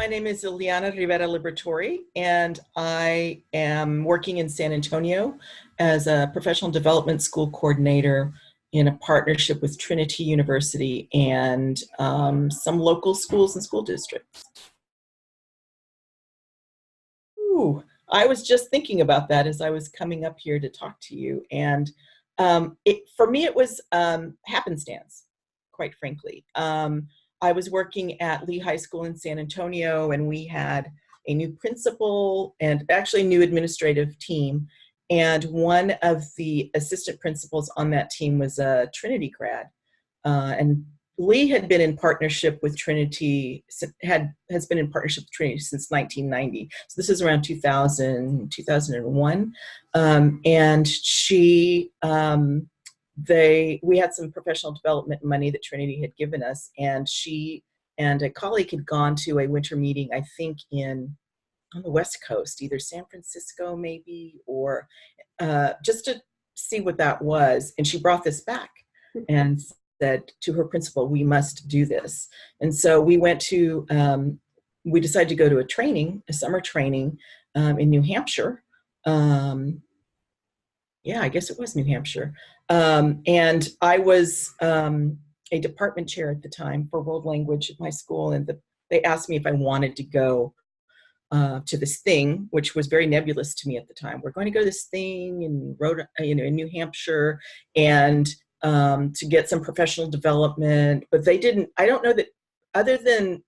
my name is Ileana Liberatore, and I am working in San Antonio as a professional development school coordinator in a partnership with Trinity University and some local schools and school districts. Ooh, I was just thinking about that as I was coming up here to talk to you, and for me it was happenstance, quite frankly. I was working at Lee High School in San Antonio, and we had a new principal and actually a new administrative team. And one of the assistant principals on that team was a Trinity grad. And Lee had been in partnership with Trinity, has been in partnership with Trinity since 1990. So this is around 2000, 2001. And we had some professional development money that Trinity had given us, and she and a colleague had gone to a winter meeting, I think on the West Coast, either San Francisco maybe, or just to see what that was. And she brought this back and said to her principal, "We must do this." And so we decided to go to a summer training in New Hampshire. Yeah, I guess it was New Hampshire. And I was a department chair at the time for world language at my school, and they asked me if I wanted to go to this thing, which was very nebulous to me at the time. We're going to go to this thing in New Hampshire, and to get some professional development. But they didn't. I don't know that, other than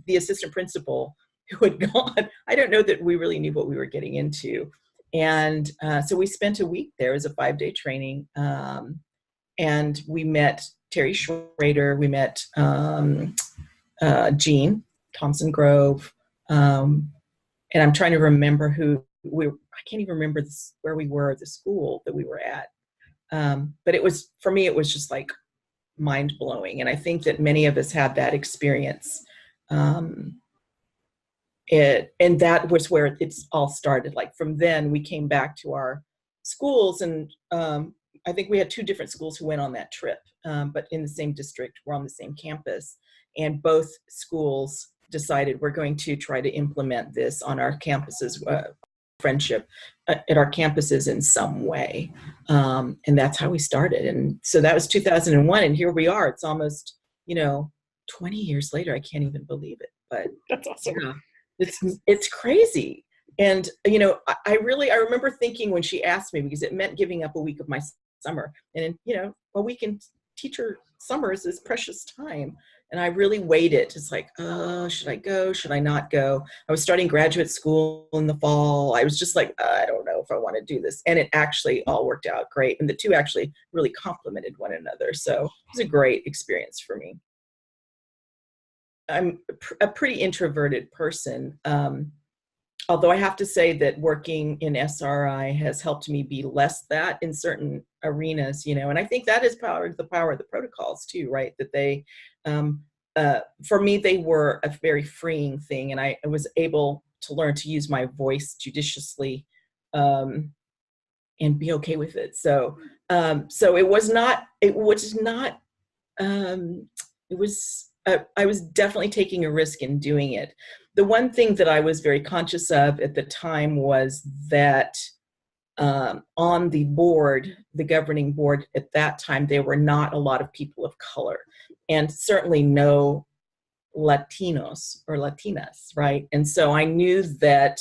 the assistant principal who had gone, I don't know that we really knew what we were getting into. And so we spent a week there as a 5-day training, and we met Terry Schrader, we met Jean Thompson Grove, and I'm trying to remember I can't even remember where we were, the school that we were at. But for me, it was just like mind-blowing. And I think that many of us had that experience. And that was where it's all started. Like from then we came back to our schools, and I think we had 2 different schools who went on that trip, but in the same district, we're on the same campus, and both schools decided we're going to try to implement this on our campuses, friendship at our campuses in some way. And that's how we started. And so that was 2001, and here we are. It's almost, 20 years later. I can't even believe it, but that's awesome. Yeah. It's crazy. And, I remember thinking when she asked me, because it meant giving up a week of my summer, and, a week in teacher summers is precious time. And I really weighed it. It's like, oh, should I go? Should I not go? I was starting graduate school in the fall. I was just like, I don't know if I want to do this. And it actually all worked out great. And the 2 actually really complemented one another. So it was a great experience for me. I'm a pretty introverted person, although I have to say that working in SRI has helped me be less that in certain arenas, and I think that is the power of the protocols too, right? That they, for me, they were a very freeing thing, and I was able to learn to use my voice judiciously and be okay with it. So I was definitely taking a risk in doing it. The one thing that I was very conscious of at the time was that on the board, the governing board at that time, there were not a lot of people of color, and certainly no Latinos or Latinas, right? And so I knew that,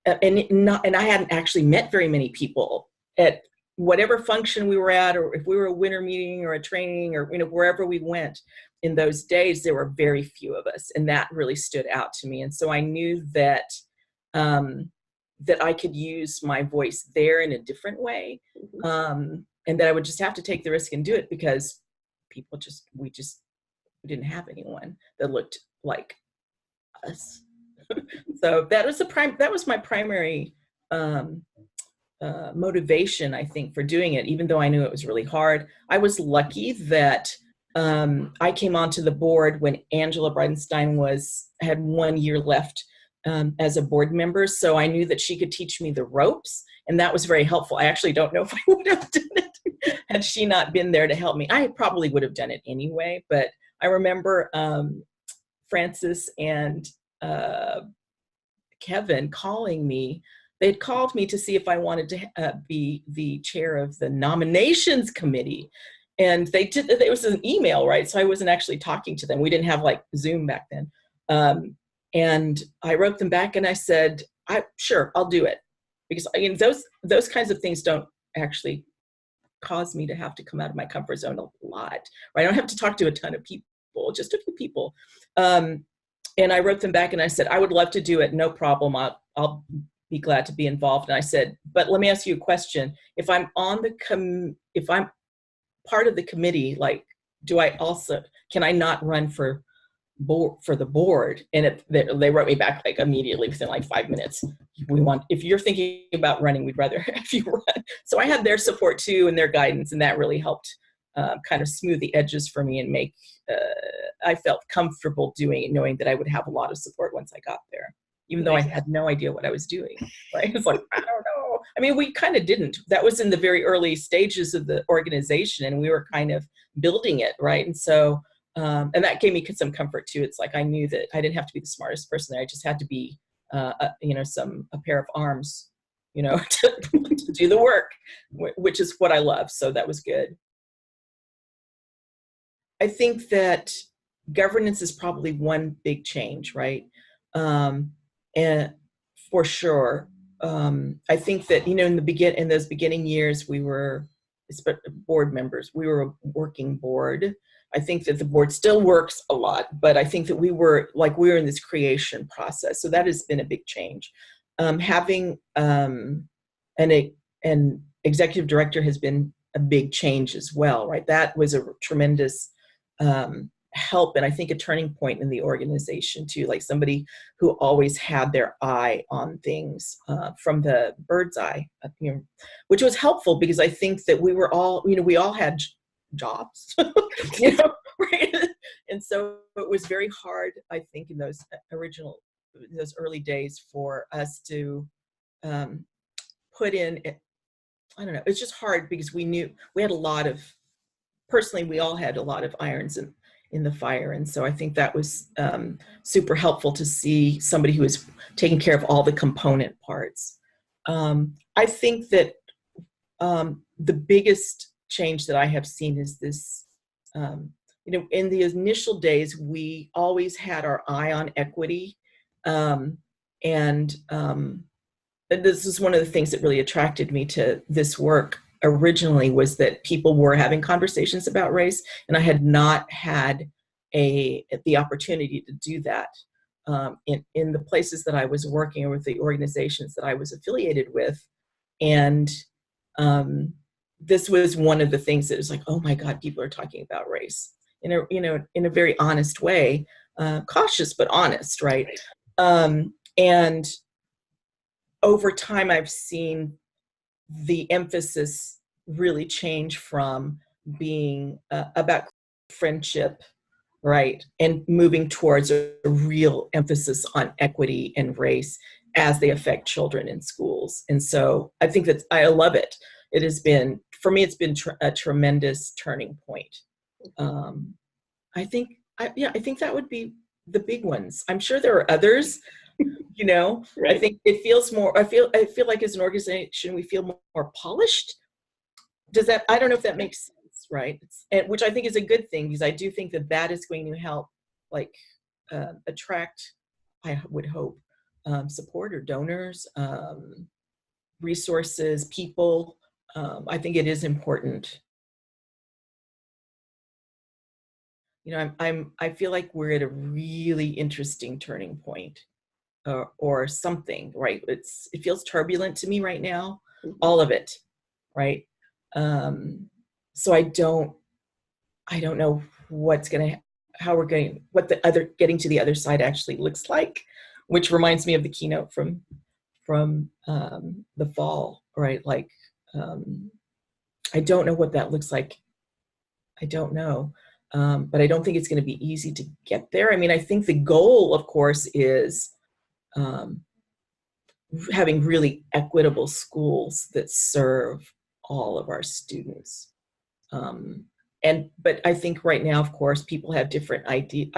and I hadn't actually met very many people at whatever function we were at, or if we were a winter meeting or a training, or wherever we went. In those days, there were very few of us, and that really stood out to me. And so I knew that that I could use my voice there in a different way, and that I would just have to take the risk and do it, because we didn't have anyone that looked like us. So that was my primary motivation, I think, for doing it, even though I knew it was really hard. I was lucky that I came onto the board when Angela Bridenstine had 1 year left as a board member. So I knew that she could teach me the ropes, and that was very helpful. I actually don't know if I would have done it had she not been there to help me. I probably would have done it anyway, but I remember Francis and Kevin calling me. They'd called me to see if I wanted to be the chair of the nominations committee. And they did, it was an email, right? So I wasn't actually talking to them. We didn't have like Zoom back then. And I wrote them back and I said, sure, I'll do it. Because I mean, those kinds of things don't actually cause me to have to come out of my comfort zone a lot, right? I don't have to talk to a ton of people, just a few people. And I wrote them back and I said, I would love to do it, no problem. I'll be glad to be involved. And I said, but let me ask you a question. If I'm on the if I'm part of the committee, like, can I not run for the board? And they wrote me back like immediately within like 5 minutes. If you're thinking about running, we'd rather have you run. So I had their support too and their guidance, and that really helped kind of smooth the edges for me and make, I felt comfortable doing it, knowing that I would have a lot of support once I got there, even though I had no idea what I was doing, right? It's like, I don't know. I mean, we kind of didn't. That was in the very early stages of the organization, and we were kind of building it, right? And so, and that gave me some comfort too. It's like I knew that I didn't have to be the smartest person there. I just had to be, a pair of arms, to do the work, which is what I love. So that was good. I think that governance is probably one big change, right? And for sure, I think that, in those beginning years, we were board members. We were a working board. I think that the board still works a lot, but I think that we were in this creation process. So that has been a big change. Having an executive director has been a big change as well, right? That was a tremendous help, and I think a turning point in the organization too, like somebody who always had their eye on things from the bird's eye, which was helpful because I think that we were all, we all had jobs, right? And so it was very hard, I think, in those early days for us to put in, I don't know, it's just hard because we knew we had personally, we all had a lot of irons in the fire. And so I think that was super helpful to see somebody who was taking care of all the component parts. I think that the biggest change that I have seen is this, in the initial days, we always had our eye on equity. And this is one of the things that really attracted me to this work originally, was that people were having conversations about race, and I had not had the opportunity to do that in the places that I was working or with the organizations that I was affiliated with. And this was one of the things that was like, oh my God, people are talking about race in a very honest way, cautious but honest, right? And over time, I've seen the emphasis really change from being about friendship, right, and moving towards a real emphasis on equity and race as they affect children in schools. And so I think that I love it. It has been, for me, it's been a tremendous turning point. I think that would be the big ones. I'm sure there are others. Right. I think it feels more, I feel like as an organization, we feel more polished. I don't know if that makes sense, right? Which I think is a good thing, because I do think that is going to help, attract, I would hope, support or donors, resources, people. I think it is important. I feel like we're at a really interesting turning point. Or something, right? It feels turbulent to me right now, all of it, right? So I don't know what getting to the other side actually looks like, which reminds me of the keynote from the fall, right? I don't know what that looks like. I don't know, but I don't think it's going to be easy to get there. I mean, I think the goal, of course, is having really equitable schools that serve all of our students. But I think right now, of course, people have different ideas.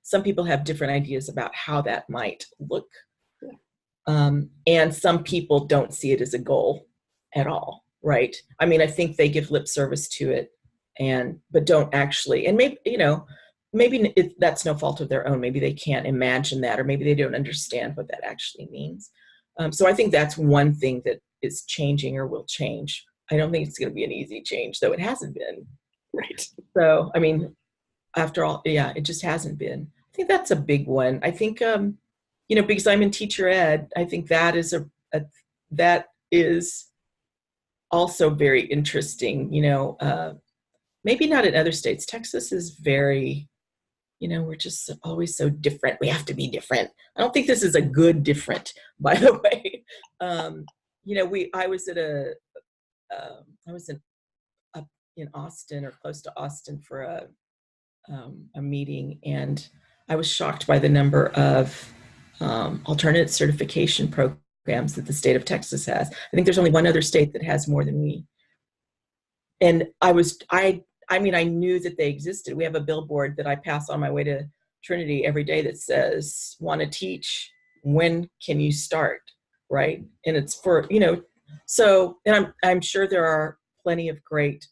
some people have different ideas about how that might look. And some people don't see it as a goal at all, right? I mean, I think they give lip service to it, but don't actually, and maybe, that's no fault of their own. Maybe they can't imagine that, or maybe they don't understand what that actually means. So I think that's one thing that is changing or will change. I don't think it's going to be an easy change, though it hasn't been. Right. So, I mean, after all, yeah, it just hasn't been. I think that's a big one. I think, because I'm in teacher ed, I think that is that is also very interesting. Maybe not in other states. Texas is very, we're just always so different. We have to be different. I don't think this is a good different, by the way. I was at I was up in Austin or close to Austin for a meeting, and I was shocked by the number of alternate certification programs that the state of Texas has. I think there's only one other state that has more than we. And I knew that they existed. We have a billboard that I pass on my way to Trinity every day that says, "Want to teach? When can you start?" Right? And it's for, so, and I'm sure there are plenty of great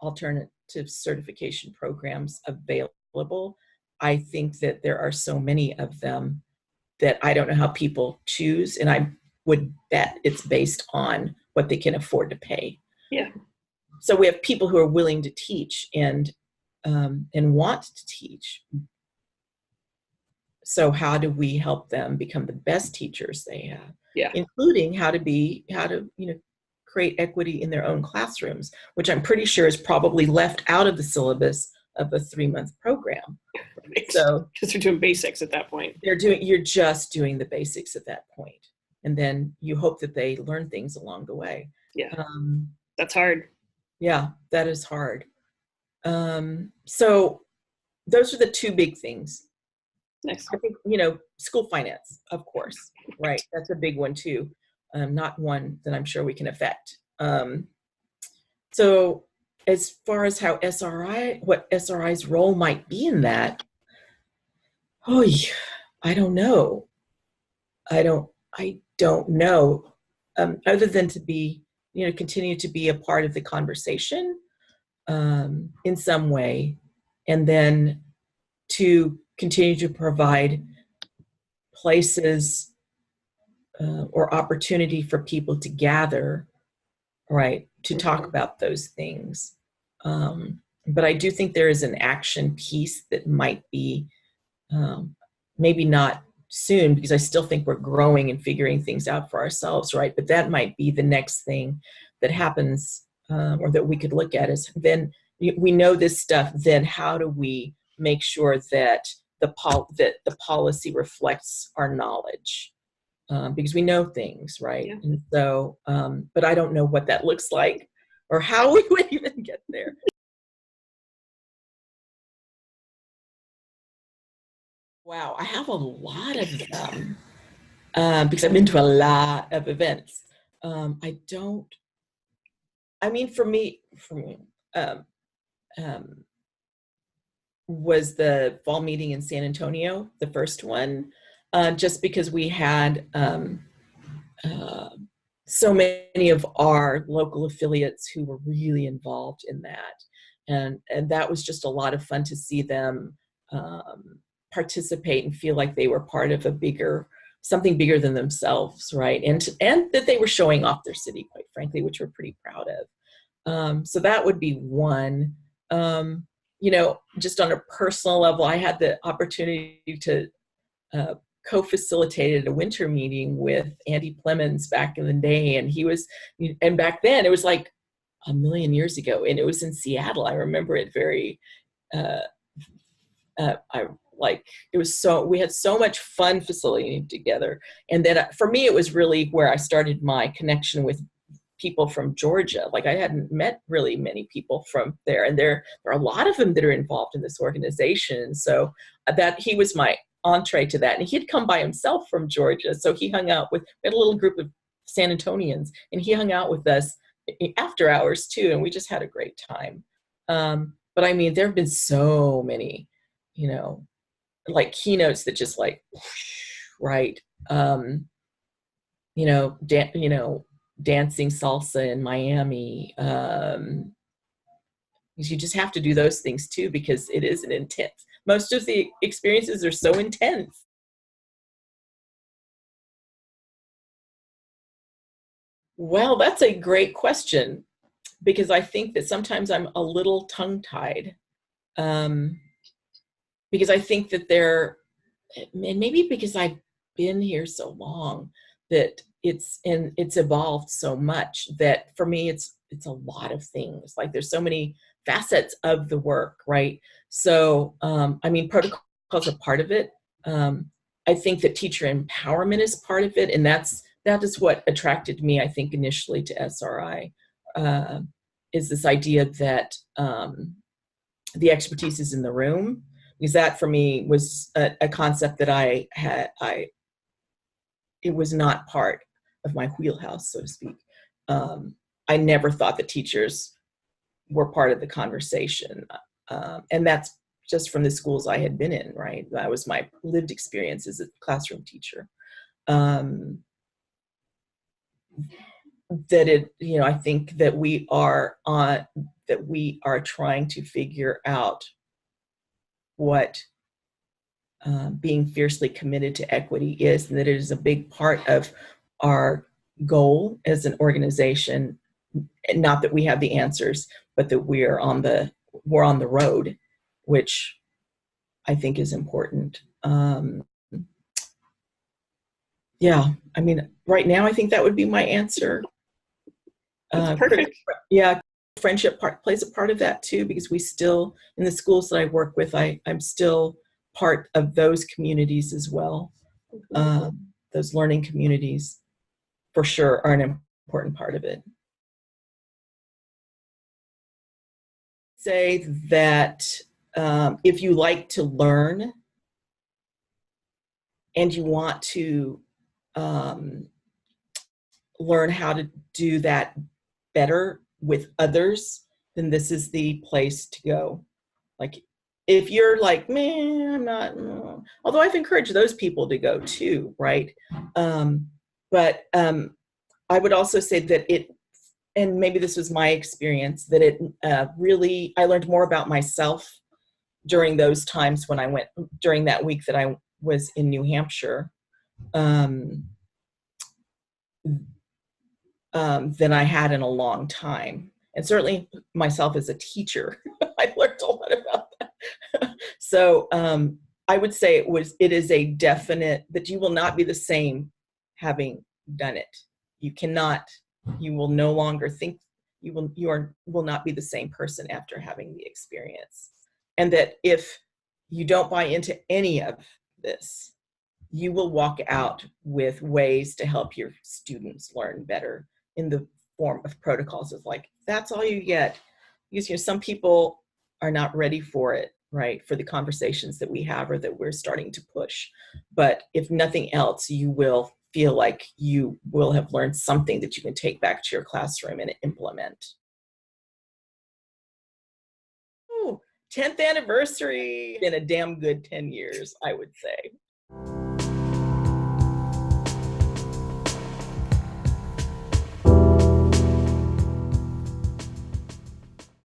alternative certification programs available. I think that there are so many of them that I don't know how people choose, and I would bet it's based on what they can afford to pay. Yeah. So we have people who are willing to teach and want to teach. So how do we help them become the best teachers they have? Yeah. Including how to create equity in their own classrooms, which I'm pretty sure is probably left out of the syllabus of a 3-month program. Right. So because they're doing basics at that point. You're just doing the basics at that point. And then you hope that they learn things along the way. Yeah. That's hard. Yeah, that is hard. So those are the two big things. Nice. I think, school finance, of course, right? That's a big one too. Not one that I'm sure we can affect. So as far as what SRI's role might be in that, I don't know. I don't know. Other than to be, continue to be a part of the conversation in some way, and then to continue to provide places or opportunity for people to gather, right, to talk about those things. But I do think there is an action piece that might be maybe not soon, because I still think we're growing and figuring things out for ourselves, right? But that might be the next thing that happens, or that we could look at, is then we know this stuff, then how do we make sure that the policy reflects our knowledge? Because we know things, right? Yeah. And so, but I don't know what that looks like or how we would even get there. Wow, I have a lot of them because I've been to a lot of events. For me, was the fall meeting in San Antonio, the first one, just because we had so many of our local affiliates who were really involved in that. And that was just a lot of fun to see them participate and feel like they were part of something bigger than themselves, right? And that they were showing off their city, quite frankly, which we're pretty proud of. So that would be one. Just on a personal level, I had the opportunity to co-facilitated a winter meeting with Andy Plemons back in the day, and back then it was like a million years ago, and it was in Seattle. I remember it very. We had so much fun facilitating together, and then for me, it was really where I started my connection with people from Georgia. Like, I hadn't met really many people from there, and there are a lot of them that are involved in this organization. So that he was my entree to that, and he'd come by himself from Georgia, so he hung out we had a little group of San Antonians, and he hung out with us after hours too, and we just had a great time. But I mean, there have been so many, like keynotes that just like, right. You know, dancing salsa in Miami. You just have to do those things too, because it is an intense. Most of the experiences are so intense. Well, that's a great question, because I think that sometimes I'm a little tongue-tied, um, because I think that and maybe because I've been here so long, that it's evolved so much that for me it's a lot of things. Like there's so many facets of the work, right? So I mean, protocols are part of it. I think that teacher empowerment is part of it, and that is what attracted me, I think, initially to SRI, uh, is this idea that the expertise is in the room, because that for me was a concept that it was not part of my wheelhouse, so to speak. I never thought that teachers were part of the conversation. And that's just from the schools I had been in, right? That was my lived experience as a classroom teacher. Um, I think that we are trying to figure out what being fiercely committed to equity is, and that it is a big part of our goal as an organization. Not that we have the answers, but that we're on the road, which I think is important. Yeah, I mean, right now I think that would be my answer. That's perfect. Yeah, friendship plays a part of that too, because we still, in the schools that I work with, I'm still part of those communities as well. Those learning communities, for sure, are an important part of it. Say that if you like to learn and you want to um, learn how to do that better with others, then this is the place to go. Like, if you're like, man, I'm not, although I've encouraged those people to go too, right? But I would also say that and maybe this was my experience, that it really, I learned more about myself during those times when I went, during that week that I was in New Hampshire, um, than I had in a long time. And certainly myself as a teacher, I learned a lot about that. So I would say it is a definite that you will not be the same having done it. You cannot, you will no longer think, will not be the same person after having the experience. And that if you don't buy into any of this, you will walk out with ways to help your students learn better in the form of protocols. Of like, that's all you get. Because some people are not ready for it, right? For the conversations that we have or that we're starting to push. But if nothing else, you will feel like you will have learned something that you can take back to your classroom and implement. Oh, 10th anniversary. Been a damn good 10 years, I would say.